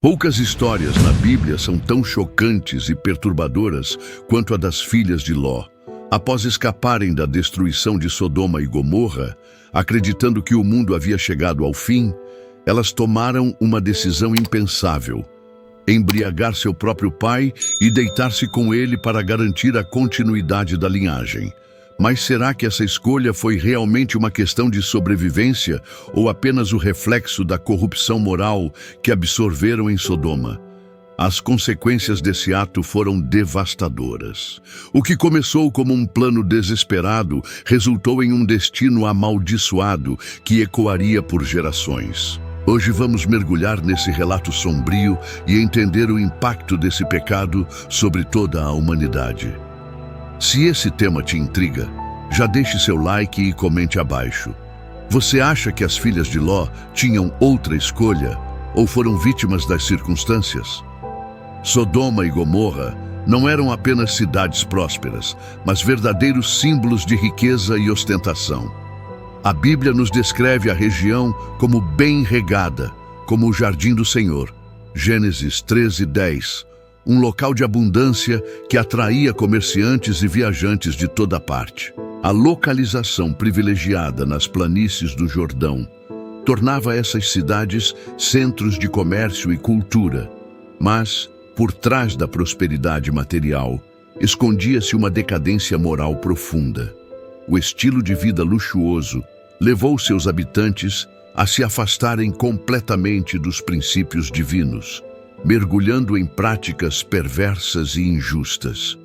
Poucas histórias na Bíblia são tão chocantes e perturbadoras quanto a das filhas de Ló. Após escaparem da destruição de Sodoma e Gomorra, acreditando que o mundo havia chegado ao fim, elas tomaram uma decisão impensável: embriagar seu próprio pai e deitar-se com ele para garantir a continuidade da linhagem. Mas será que essa escolha foi realmente uma questão de sobrevivência ou apenas o reflexo da corrupção moral que absorveram em Sodoma? As consequências desse ato foram devastadoras. O que começou como um plano desesperado resultou em um destino amaldiçoado que ecoaria por gerações. Hoje vamos mergulhar nesse relato sombrio e entender o impacto desse pecado sobre toda a humanidade. Se esse tema te intriga, já deixe seu like e comente abaixo. Você acha que as filhas de Ló tinham outra escolha ou foram vítimas das circunstâncias? Sodoma e Gomorra não eram apenas cidades prósperas, mas verdadeiros símbolos de riqueza e ostentação. A Bíblia nos descreve a região como bem regada, como o jardim do Senhor. Gênesis 13:10. Um local de abundância que atraía comerciantes e viajantes de toda parte. A localização privilegiada nas planícies do Jordão tornava essas cidades centros de comércio e cultura. Mas, por trás da prosperidade material, escondia-se uma decadência moral profunda. O estilo de vida luxuoso levou seus habitantes a se afastarem completamente dos princípios divinos, mergulhando em práticas perversas e injustas.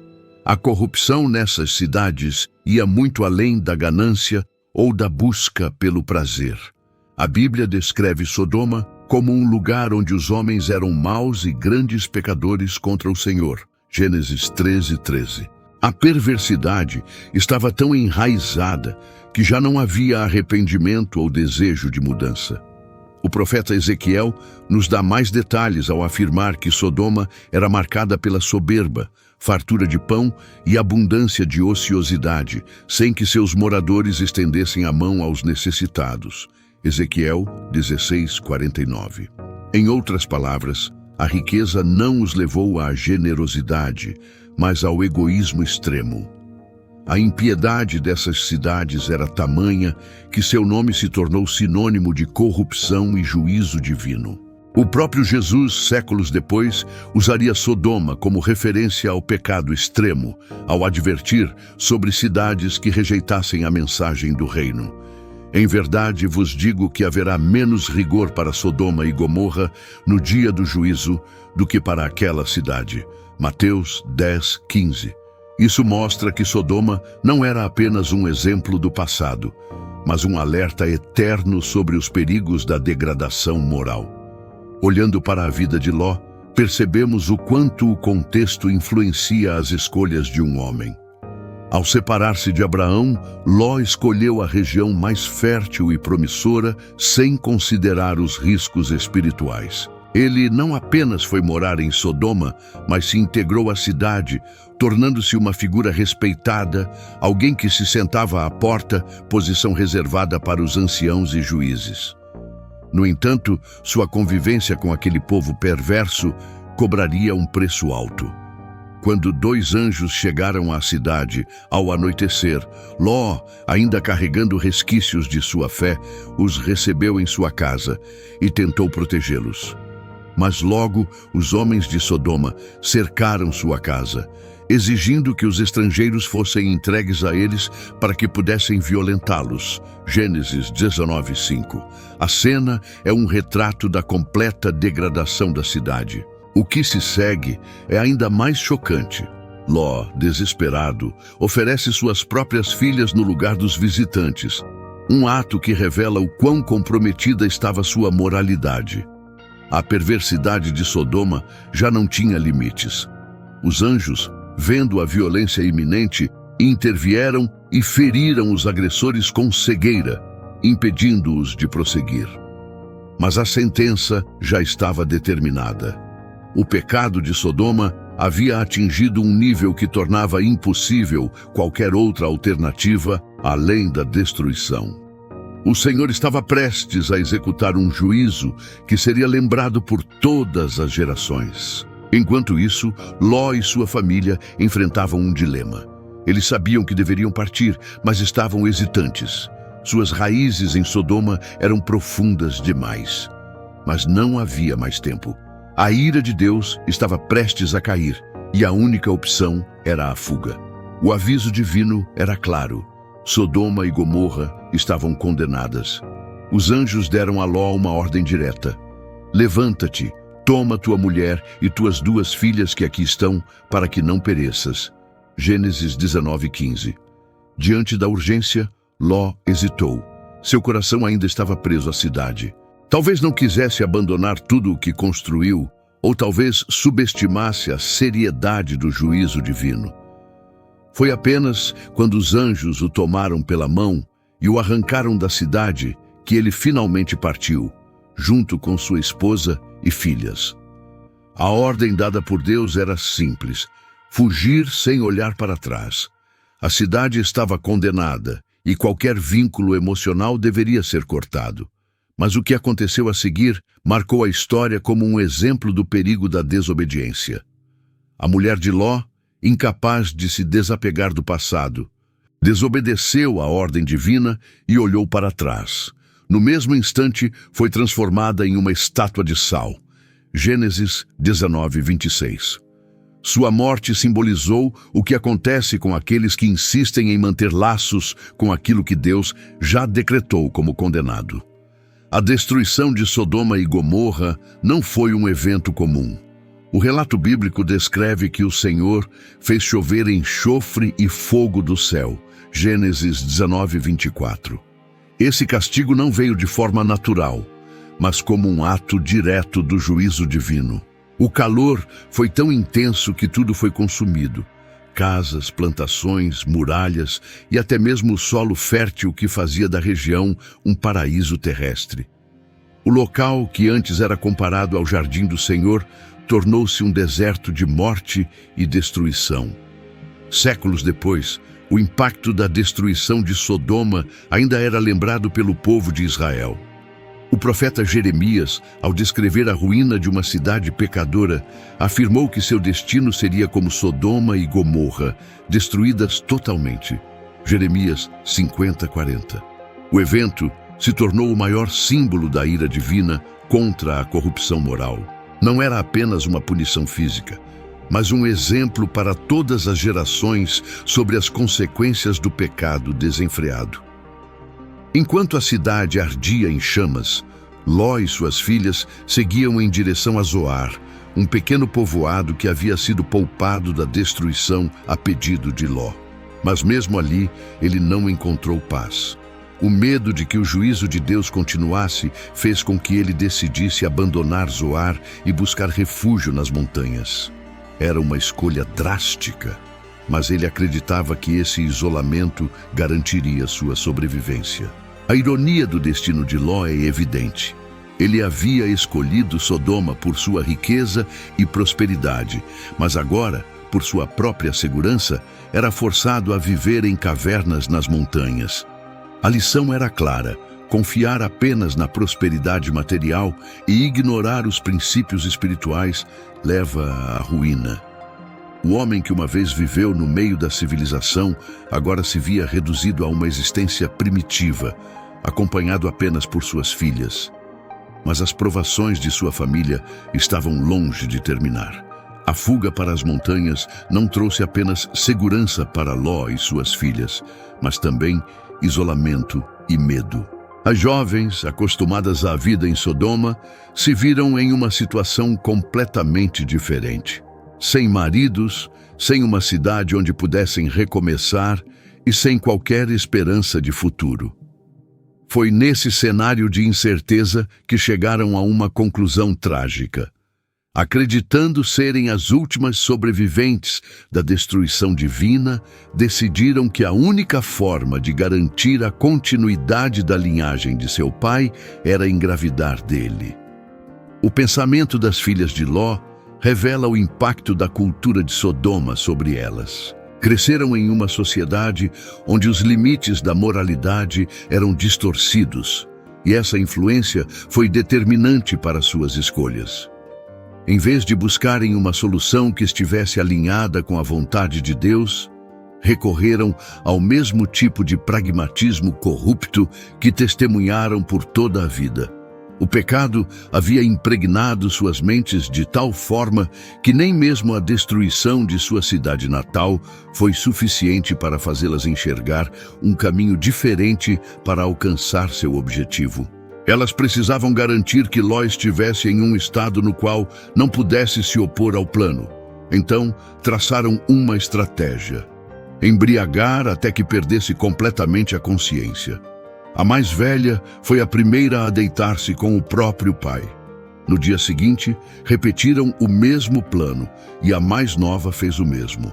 A corrupção nessas cidades ia muito além da ganância ou da busca pelo prazer. A Bíblia descreve Sodoma como um lugar onde os homens eram maus e grandes pecadores contra o Senhor. Gênesis 13:13. A perversidade estava tão enraizada que já não havia arrependimento ou desejo de mudança. O profeta Ezequiel nos dá mais detalhes ao afirmar que Sodoma era marcada pela soberba, fartura de pão e abundância de ociosidade, sem que seus moradores estendessem a mão aos necessitados. Ezequiel 16:49. Em outras palavras, a riqueza não os levou à generosidade, mas ao egoísmo extremo. A impiedade dessas cidades era tamanha que seu nome se tornou sinônimo de corrupção e juízo divino. O próprio Jesus, séculos depois, usaria Sodoma como referência ao pecado extremo, ao advertir sobre cidades que rejeitassem a mensagem do reino. Em verdade vos digo que haverá menos rigor para Sodoma e Gomorra no dia do juízo do que para aquela cidade. Mateus 10:15. Isso mostra que Sodoma não era apenas um exemplo do passado, mas um alerta eterno sobre os perigos da degradação moral. Olhando para a vida de Ló, percebemos o quanto o contexto influencia as escolhas de um homem. Ao separar-se de Abraão, Ló escolheu a região mais fértil e promissora sem considerar os riscos espirituais. Ele não apenas foi morar em Sodoma, mas se integrou à cidade, tornando-se uma figura respeitada, alguém que se sentava à porta, posição reservada para os anciãos e juízes. No entanto, sua convivência com aquele povo perverso cobraria um preço alto. Quando 2 anjos chegaram à cidade, ao anoitecer, Ló, ainda carregando resquícios de sua fé, os recebeu em sua casa e tentou protegê-los. Mas logo os homens de Sodoma cercaram sua casa, exigindo que os estrangeiros fossem entregues a eles para que pudessem violentá-los. Gênesis 19:5. A cena é um retrato da completa degradação da cidade. O que se segue é ainda mais chocante. Ló, desesperado, oferece suas próprias filhas no lugar dos visitantes, um ato que revela o quão comprometida estava sua moralidade. A perversidade de Sodoma já não tinha limites. Os anjos, vendo a violência iminente, intervieram e feriram os agressores com cegueira, impedindo-os de prosseguir. Mas a sentença já estava determinada. O pecado de Sodoma havia atingido um nível que tornava impossível qualquer outra alternativa além da destruição. O Senhor estava prestes a executar um juízo que seria lembrado por todas as gerações. Enquanto isso, Ló e sua família enfrentavam um dilema. Eles sabiam que deveriam partir, mas estavam hesitantes. Suas raízes em Sodoma eram profundas demais. Mas não havia mais tempo. A ira de Deus estava prestes a cair, e a única opção era a fuga. O aviso divino era claro. Sodoma e Gomorra estavam condenadas. Os anjos deram a Ló uma ordem direta. Levanta-te, toma tua mulher e tuas 2 filhas que aqui estão, para que não pereças. Gênesis 19:15. Diante da urgência, Ló hesitou. Seu coração ainda estava preso à cidade. Talvez não quisesse abandonar tudo o que construiu, ou talvez subestimasse a seriedade do juízo divino. Foi apenas quando os anjos o tomaram pela mão e o arrancaram da cidade que ele finalmente partiu, junto com sua esposa e filhas. A ordem dada por Deus era simples: fugir sem olhar para trás. A cidade estava condenada e qualquer vínculo emocional deveria ser cortado. Mas o que aconteceu a seguir marcou a história como um exemplo do perigo da desobediência. A mulher de Ló, incapaz de se desapegar do passado, desobedeceu à ordem divina e olhou para trás. No mesmo instante, foi transformada em uma estátua de sal. Gênesis 19:26. Sua morte simbolizou o que acontece com aqueles que insistem em manter laços com aquilo que Deus já decretou como condenado. A destruição de Sodoma e Gomorra não foi um evento comum. O relato bíblico descreve que o Senhor fez chover enxofre e fogo do céu. Gênesis 19:24. Esse castigo não veio de forma natural, mas como um ato direto do juízo divino. O calor foi tão intenso que tudo foi consumido. Casas, plantações, muralhas e até mesmo o solo fértil que fazia da região um paraíso terrestre. O local, que antes era comparado ao jardim do Senhor, tornou-se um deserto de morte e destruição. Séculos depois, o impacto da destruição de Sodoma ainda era lembrado pelo povo de Israel. O profeta Jeremias, ao descrever a ruína de uma cidade pecadora, afirmou que seu destino seria como Sodoma e Gomorra, destruídas totalmente. Jeremias 50:40. O evento se tornou o maior símbolo da ira divina contra a corrupção moral. Não era apenas uma punição física, mas um exemplo para todas as gerações sobre as consequências do pecado desenfreado. Enquanto a cidade ardia em chamas, Ló e suas filhas seguiam em direção a Zoar, um pequeno povoado que havia sido poupado da destruição a pedido de Ló. Mas mesmo ali, ele não encontrou paz. O medo de que o juízo de Deus continuasse fez com que ele decidisse abandonar Zoar e buscar refúgio nas montanhas. Era uma escolha drástica, mas ele acreditava que esse isolamento garantiria sua sobrevivência. A ironia do destino de Ló é evidente. Ele havia escolhido Sodoma por sua riqueza e prosperidade, mas agora, por sua própria segurança, era forçado a viver em cavernas nas montanhas. A lição era clara: confiar apenas na prosperidade material e ignorar os princípios espirituais leva à ruína. O homem que uma vez viveu no meio da civilização agora se via reduzido a uma existência primitiva, acompanhado apenas por suas filhas. Mas as provações de sua família estavam longe de terminar. A fuga para as montanhas não trouxe apenas segurança para Ló e suas filhas, mas também isolamento e medo. As jovens, acostumadas à vida em Sodoma, se viram em uma situação completamente diferente. Sem maridos, sem uma cidade onde pudessem recomeçar e sem qualquer esperança de futuro. Foi nesse cenário de incerteza que chegaram a uma conclusão trágica. Acreditando serem as últimas sobreviventes da destruição divina, decidiram que a única forma de garantir a continuidade da linhagem de seu pai era engravidar dele. O pensamento das filhas de Ló revela o impacto da cultura de Sodoma sobre elas. Cresceram em uma sociedade onde os limites da moralidade eram distorcidos, e essa influência foi determinante para suas escolhas. Em vez de buscarem uma solução que estivesse alinhada com a vontade de Deus, recorreram ao mesmo tipo de pragmatismo corrupto que testemunharam por toda a vida. O pecado havia impregnado suas mentes de tal forma que nem mesmo a destruição de sua cidade natal foi suficiente para fazê-las enxergar um caminho diferente para alcançar seu objetivo. Elas precisavam garantir que Ló estivesse em um estado no qual não pudesse se opor ao plano. Então, traçaram uma estratégia: embriagar até que perdesse completamente a consciência. A mais velha foi a primeira a deitar-se com o próprio pai. No dia seguinte, repetiram o mesmo plano e a mais nova fez o mesmo.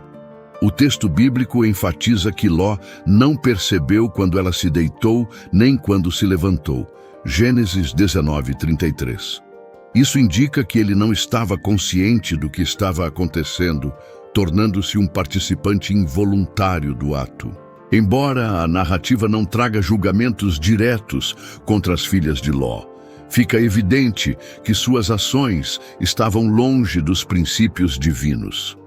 O texto bíblico enfatiza que Ló não percebeu quando ela se deitou nem quando se levantou. Gênesis 19:33. Isso indica que ele não estava consciente do que estava acontecendo, tornando-se um participante involuntário do ato. Embora a narrativa não traga julgamentos diretos contra as filhas de Ló, fica evidente que suas ações estavam longe dos princípios divinos.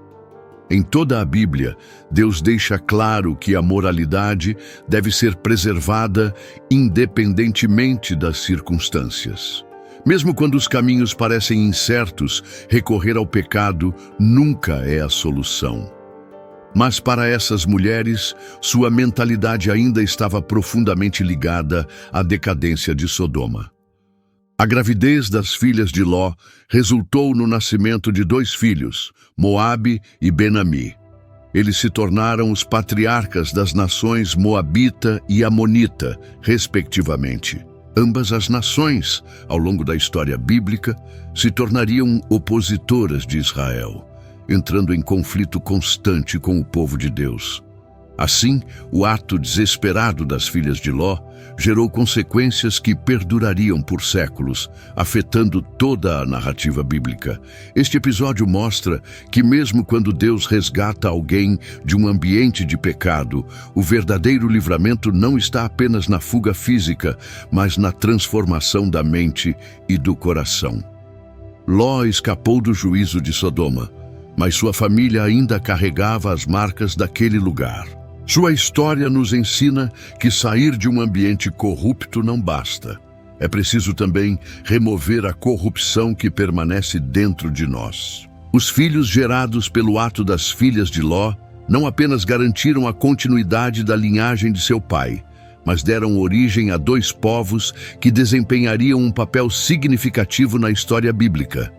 Em toda a Bíblia, Deus deixa claro que a moralidade deve ser preservada independentemente das circunstâncias. Mesmo quando os caminhos parecem incertos, recorrer ao pecado nunca é a solução. Mas para essas mulheres, sua mentalidade ainda estava profundamente ligada à decadência de Sodoma. A gravidez das filhas de Ló resultou no nascimento de 2 filhos, Moabe e Ben-Ami. Eles se tornaram os patriarcas das nações Moabita e Amonita, respectivamente. Ambas as nações, ao longo da história bíblica, se tornariam opositoras de Israel, entrando em conflito constante com o povo de Deus. Assim, o ato desesperado das filhas de Ló gerou consequências que perdurariam por séculos, afetando toda a narrativa bíblica. Este episódio mostra que mesmo quando Deus resgata alguém de um ambiente de pecado, o verdadeiro livramento não está apenas na fuga física, mas na transformação da mente e do coração. Ló escapou do juízo de Sodoma, mas sua família ainda carregava as marcas daquele lugar. Sua história nos ensina que sair de um ambiente corrupto não basta. É preciso também remover a corrupção que permanece dentro de nós. Os filhos gerados pelo ato das filhas de Ló não apenas garantiram a continuidade da linhagem de seu pai, mas deram origem a 2 povos que desempenhariam um papel significativo na história bíblica.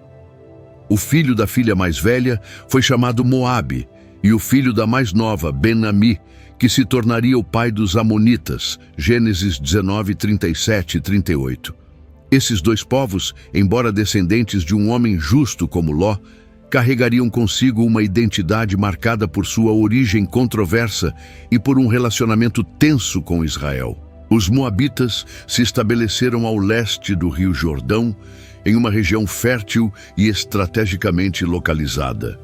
O filho da filha mais velha foi chamado Moabe, e o filho da mais nova, Ben-Ami, que se tornaria o pai dos Amonitas, Gênesis 19:37 e 38. Esses 2 povos, embora descendentes de um homem justo como Ló, carregariam consigo uma identidade marcada por sua origem controversa e por um relacionamento tenso com Israel. Os Moabitas se estabeleceram ao leste do Rio Jordão, em uma região fértil e estrategicamente localizada.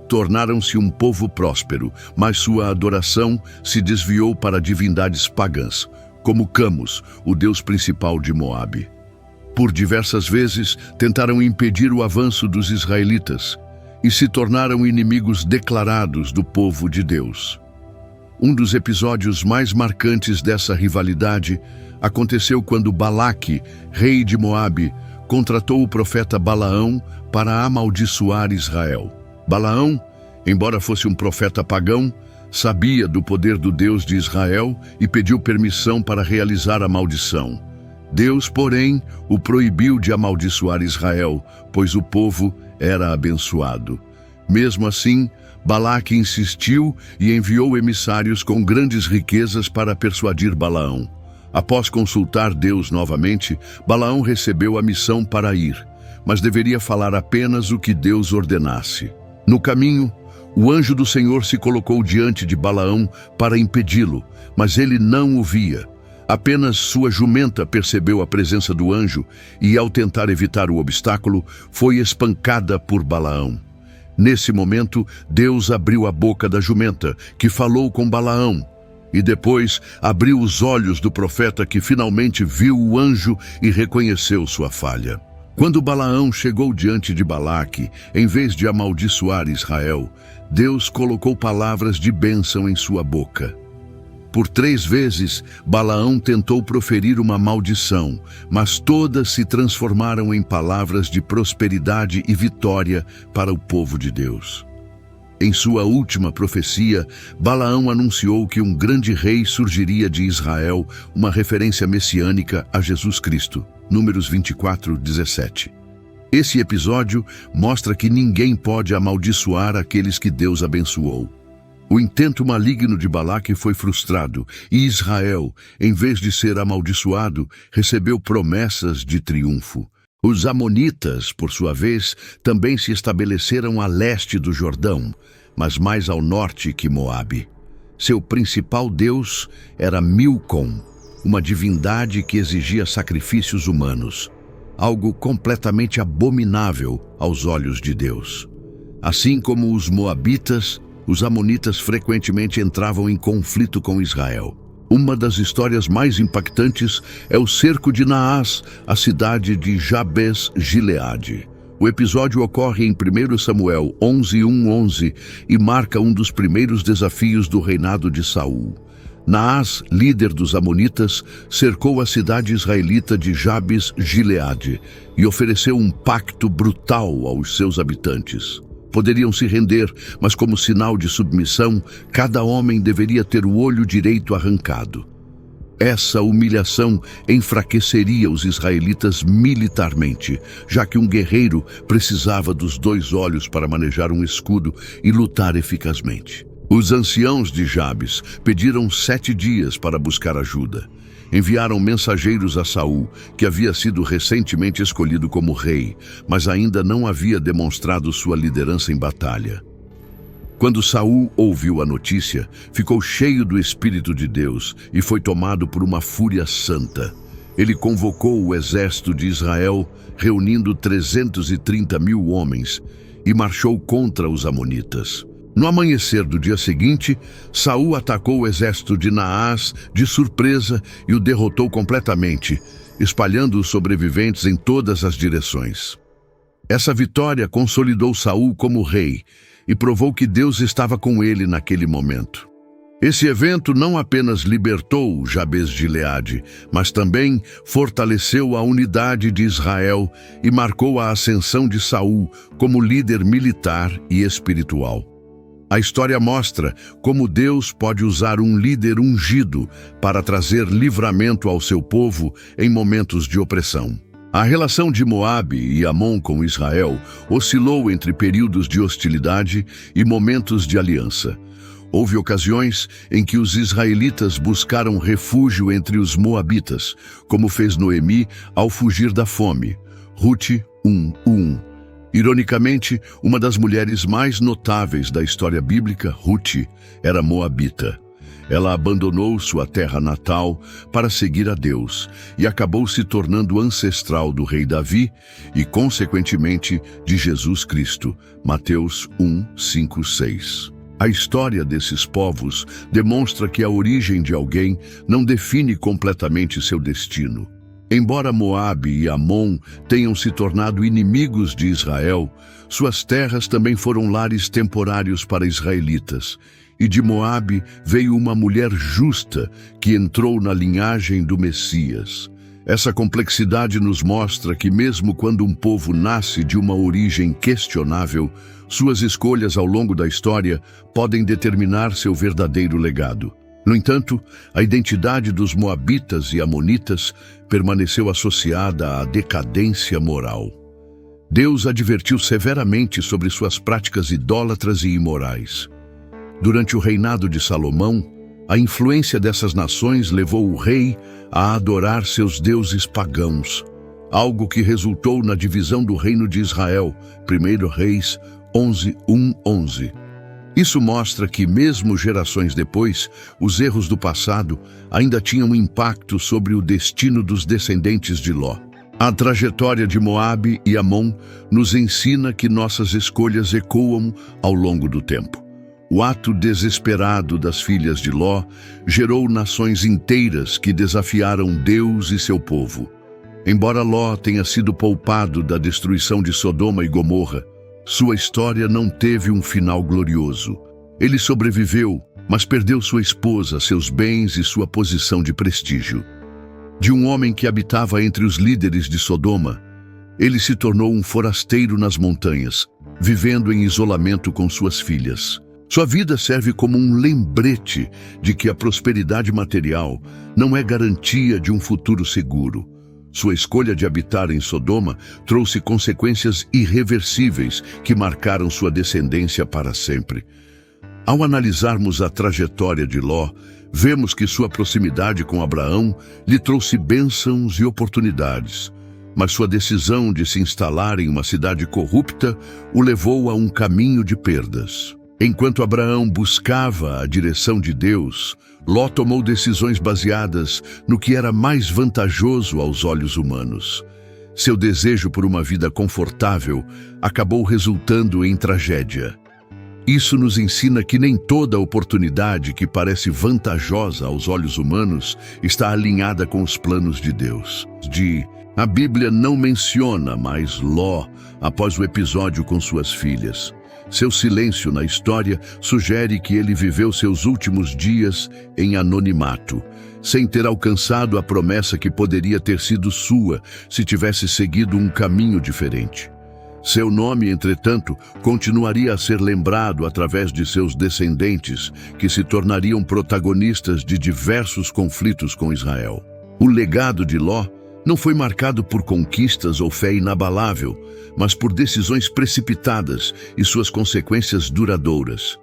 Tornaram-se um povo próspero, mas sua adoração se desviou para divindades pagãs, como Camus, o deus principal de Moabe. Por diversas vezes, tentaram impedir o avanço dos israelitas e se tornaram inimigos declarados do povo de Deus. Um dos episódios mais marcantes dessa rivalidade aconteceu quando Balaque, rei de Moabe, contratou o profeta Balaão para amaldiçoar Israel. Balaão, embora fosse um profeta pagão, sabia do poder do Deus de Israel e pediu permissão para realizar a maldição. Deus, porém, o proibiu de amaldiçoar Israel, pois o povo era abençoado. Mesmo assim, Balaque insistiu e enviou emissários com grandes riquezas para persuadir Balaão. Após consultar Deus novamente, Balaão recebeu a missão para ir, mas deveria falar apenas o que Deus ordenasse. No caminho, o anjo do Senhor se colocou diante de Balaão para impedi-lo, mas ele não o via. Apenas sua jumenta percebeu a presença do anjo e, ao tentar evitar o obstáculo, foi espancada por Balaão. Nesse momento, Deus abriu a boca da jumenta, que falou com Balaão, e depois abriu os olhos do profeta, que finalmente viu o anjo e reconheceu sua falha. Quando Balaão chegou diante de Balaque, em vez de amaldiçoar Israel, Deus colocou palavras de bênção em sua boca. Por 3 vezes, Balaão tentou proferir uma maldição, mas todas se transformaram em palavras de prosperidade e vitória para o povo de Deus. Em sua última profecia, Balaão anunciou que um grande rei surgiria de Israel, uma referência messiânica a Jesus Cristo. Números 24:17. Esse episódio mostra que ninguém pode amaldiçoar aqueles que Deus abençoou. O intento maligno de Balaque foi frustrado e Israel, em vez de ser amaldiçoado, recebeu promessas de triunfo. Os amonitas, por sua vez, também se estabeleceram a leste do Jordão, mas mais ao norte que Moabe. Seu principal deus era Milcom, uma divindade que exigia sacrifícios humanos, algo completamente abominável aos olhos de Deus. Assim como os moabitas, os amonitas frequentemente entravam em conflito com Israel. Uma das histórias mais impactantes é o cerco de Naás, a cidade de Jabes-Gileade. O episódio ocorre em 1 Samuel 11:1-11 e marca um dos primeiros desafios do reinado de Saul. Naás, líder dos amonitas, cercou a cidade israelita de Jabes-Gileade e ofereceu um pacto brutal aos seus habitantes. Poderiam se render, mas como sinal de submissão, cada homem deveria ter o olho direito arrancado. Essa humilhação enfraqueceria os israelitas militarmente, já que um guerreiro precisava dos 2 olhos para manejar um escudo e lutar eficazmente. Os anciãos de Jabes pediram 7 dias para buscar ajuda. Enviaram mensageiros a Saul, que havia sido recentemente escolhido como rei, mas ainda não havia demonstrado sua liderança em batalha. Quando Saul ouviu a notícia, ficou cheio do Espírito de Deus e foi tomado por uma fúria santa. Ele convocou o exército de Israel, reunindo 330 mil homens, e marchou contra os amonitas. No amanhecer do dia seguinte, Saul atacou o exército de Naás de surpresa e o derrotou completamente, espalhando os sobreviventes em todas as direções. Essa vitória consolidou Saul como rei e provou que Deus estava com ele naquele momento. Esse evento não apenas libertou Jabes-Gileade, mas também fortaleceu a unidade de Israel e marcou a ascensão de Saul como líder militar e espiritual. A história mostra como Deus pode usar um líder ungido para trazer livramento ao seu povo em momentos de opressão. A relação de Moabe e Amon com Israel oscilou entre períodos de hostilidade e momentos de aliança. Houve ocasiões em que os israelitas buscaram refúgio entre os moabitas, como fez Noemi ao fugir da fome. Rute 1:1. Ironicamente, uma das mulheres mais notáveis da história bíblica, Rute, era moabita. Ela abandonou sua terra natal para seguir a Deus e acabou se tornando ancestral do rei Davi e, consequentemente, de Jesus Cristo. Mateus 1:5-6. A história desses povos demonstra que a origem de alguém não define completamente seu destino. Embora Moabe e Amon tenham se tornado inimigos de Israel, suas terras também foram lares temporários para israelitas. E de Moabe veio uma mulher justa que entrou na linhagem do Messias. Essa complexidade nos mostra que mesmo quando um povo nasce de uma origem questionável, suas escolhas ao longo da história podem determinar seu verdadeiro legado. No entanto, a identidade dos moabitas e amonitas permaneceu associada à decadência moral. Deus advertiu severamente sobre suas práticas idólatras e imorais. Durante o reinado de Salomão, a influência dessas nações levou o rei a adorar seus deuses pagãos, algo que resultou na divisão do reino de Israel, 1 Reis 11:1-11. Isso mostra que, mesmo gerações depois, os erros do passado ainda tinham impacto sobre o destino dos descendentes de Ló. A trajetória de Moabe e Amon nos ensina que nossas escolhas ecoam ao longo do tempo. O ato desesperado das filhas de Ló gerou nações inteiras que desafiaram Deus e seu povo. Embora Ló tenha sido poupado da destruição de Sodoma e Gomorra, sua história não teve um final glorioso. Ele sobreviveu, mas perdeu sua esposa, seus bens e sua posição de prestígio. De um homem que habitava entre os líderes de Sodoma, ele se tornou um forasteiro nas montanhas, vivendo em isolamento com suas filhas. Sua vida serve como um lembrete de que a prosperidade material não é garantia de um futuro seguro. Sua escolha de habitar em Sodoma trouxe consequências irreversíveis que marcaram sua descendência para sempre. Ao analisarmos a trajetória de Ló, vemos que sua proximidade com Abraão lhe trouxe bênçãos e oportunidades, mas sua decisão de se instalar em uma cidade corrupta o levou a um caminho de perdas. Enquanto Abraão buscava a direção de Deus, Ló tomou decisões baseadas no que era mais vantajoso aos olhos humanos. Seu desejo por uma vida confortável acabou resultando em tragédia. Isso nos ensina que nem toda oportunidade que parece vantajosa aos olhos humanos está alinhada com os planos de Deus. A Bíblia não menciona mais Ló após o episódio com suas filhas. Seu silêncio na história sugere que ele viveu seus últimos dias em anonimato, sem ter alcançado a promessa que poderia ter sido sua se tivesse seguido um caminho diferente. Seu nome, entretanto, continuaria a ser lembrado através de seus descendentes, que se tornariam protagonistas de diversos conflitos com Israel. O legado de Ló não foi marcado por conquistas ou fé inabalável, mas por decisões precipitadas e suas consequências duradouras.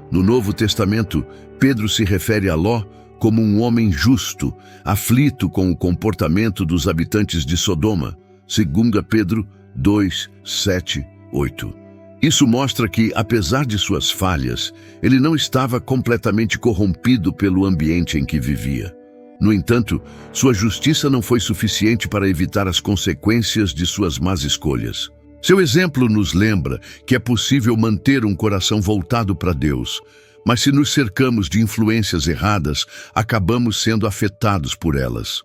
No Novo Testamento, Pedro se refere a Ló como um homem justo, aflito com o comportamento dos habitantes de Sodoma, 2 Pedro 2, 7, 8. Isso mostra que, apesar de suas falhas, ele não estava completamente corrompido pelo ambiente em que vivia. No entanto, sua justiça não foi suficiente para evitar as consequências de suas más escolhas. Seu exemplo nos lembra que é possível manter um coração voltado para Deus, mas se nos cercamos de influências erradas, acabamos sendo afetados por elas.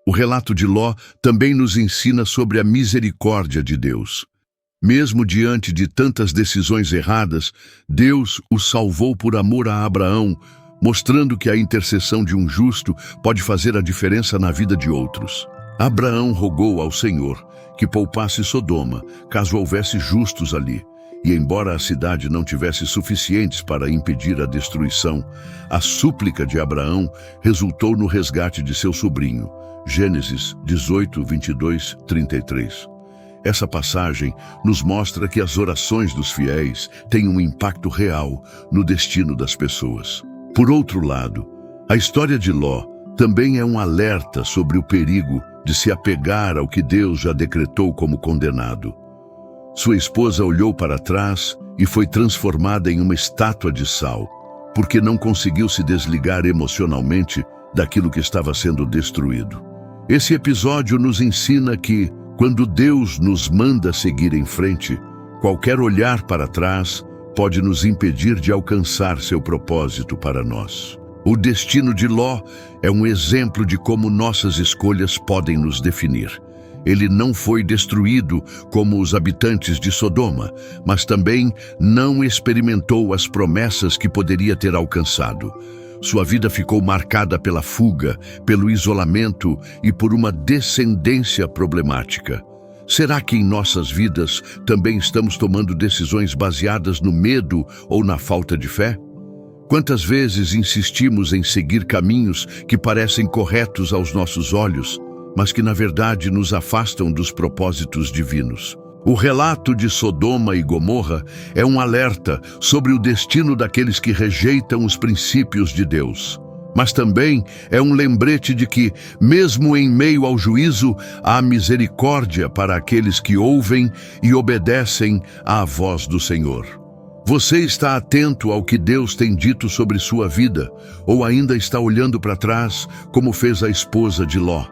O relato de Ló também nos ensina sobre a misericórdia de Deus. Mesmo diante de tantas decisões erradas, Deus o salvou por amor a Abraão, mostrando que a intercessão de um justo pode fazer a diferença na vida de outros. Abraão rogou ao Senhor que poupasse Sodoma, caso houvesse justos ali. E embora a cidade não tivesse suficientes para impedir a destruição, a súplica de Abraão resultou no resgate de seu sobrinho. Gênesis 18, 22, 33. Essa passagem nos mostra que as orações dos fiéis têm um impacto real no destino das pessoas. Por outro lado, a história de Ló também é um alerta sobre o perigo de se apegar ao que Deus já decretou como condenado. Sua esposa olhou para trás e foi transformada em uma estátua de sal, porque não conseguiu se desligar emocionalmente daquilo que estava sendo destruído. Esse episódio nos ensina que, quando Deus nos manda seguir em frente, qualquer olhar para trás pode nos impedir de alcançar seu propósito para nós. O destino de Ló é um exemplo de como nossas escolhas podem nos definir. Ele não foi destruído como os habitantes de Sodoma, mas também não experimentou as promessas que poderia ter alcançado. Sua vida ficou marcada pela fuga, pelo isolamento e por uma descendência problemática. Será que em nossas vidas também estamos tomando decisões baseadas no medo ou na falta de fé? Quantas vezes insistimos em seguir caminhos que parecem corretos aos nossos olhos, mas que na verdade nos afastam dos propósitos divinos? O relato de Sodoma e Gomorra é um alerta sobre o destino daqueles que rejeitam os princípios de Deus. Mas também é um lembrete de que, mesmo em meio ao juízo, há misericórdia para aqueles que ouvem e obedecem à voz do Senhor. Você está atento ao que Deus tem dito sobre sua vida, ou ainda está olhando para trás, como fez a esposa de Ló?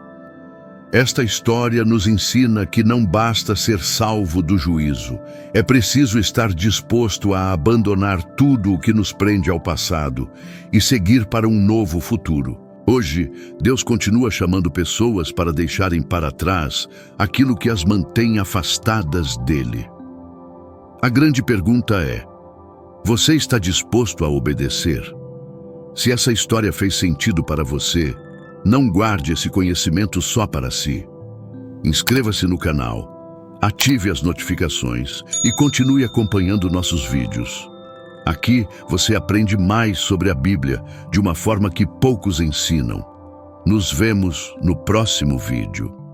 Esta história nos ensina que não basta ser salvo do juízo. É preciso estar disposto a abandonar tudo o que nos prende ao passado e seguir para um novo futuro. Hoje, Deus continua chamando pessoas para deixarem para trás aquilo que as mantém afastadas dele. A grande pergunta é: você está disposto a obedecer? Se essa história fez sentido para você, não guarde esse conhecimento só para si. Inscreva-se no canal, ative as notificações e continue acompanhando nossos vídeos. Aqui você aprende mais sobre a Bíblia de uma forma que poucos ensinam. Nos vemos no próximo vídeo.